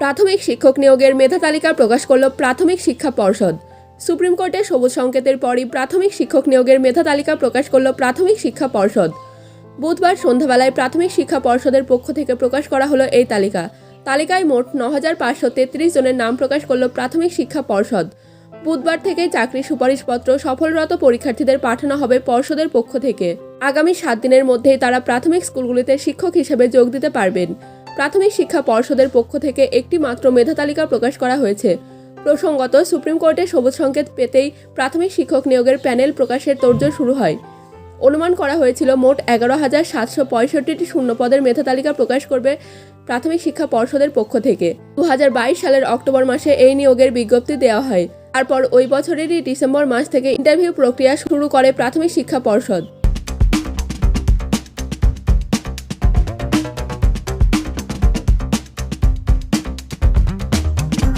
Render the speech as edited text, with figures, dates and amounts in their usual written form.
প্রাথমিক শিক্ষক নিয়োগের মেধা তালিকা প্রকাশ করল প্রাথমিক শিক্ষা পর্ষদ। সুপ্রিম কোর্টে সবুজ সংকেতের পরই প্রাথমিক শিক্ষক নিয়োগের মেধা তালিকা প্রকাশ করল প্রাথমিক শিক্ষা পর্ষদ। বুধবার সন্ধ্যাবেলায় প্রাথমিক শিক্ষা পর্ষদের পক্ষ থেকে প্রকাশ করা হলো এই তালিকা। তালিকায় মোট ৯,৫33 জনের নাম প্রকাশ করল প্রাথমিক শিক্ষা পর্ষদ। বুধবার থেকে চাকরির সুপারিশপত্র সফলরত পরীক্ষার্থীদের পাঠানো হবে পর্ষদের পক্ষ থেকে। আগামী 7 দিনের মধ্যেই তারা প্রাথমিক স্কুলগুলিতে শিক্ষক হিসেবে যোগ দিতে পারবেন। প্রাথমিক শিক্ষা পর্ষদের পক্ষ থেকে একটি মাত্র মেধা তালিকা প্রকাশ করা হয়েছে। প্রসঙ্গত, সুপ্রিম কোর্টে সবুজ সংকেত পেতেই প্রাথমিক শিক্ষক নিয়োগের প্যানেল প্রকাশের তোড়জোড় শুরু হয়। অনুমান করা হয়েছিল মোট 11,765টি শূন্যপদের মেধা তালিকা প্রকাশ করবে প্রাথমিক শিক্ষা পর্ষদের পক্ষ থেকে। 2022 সালের অক্টোবর মাসে এই নিয়োগের বিজ্ঞপ্তি দেওয়া হয়। তারপর ওই বছরেরই ডিসেম্বর মাস থেকে ইন্টারভিউ প্রক্রিয়া শুরু করে প্রাথমিক শিক্ষা পর্ষদ।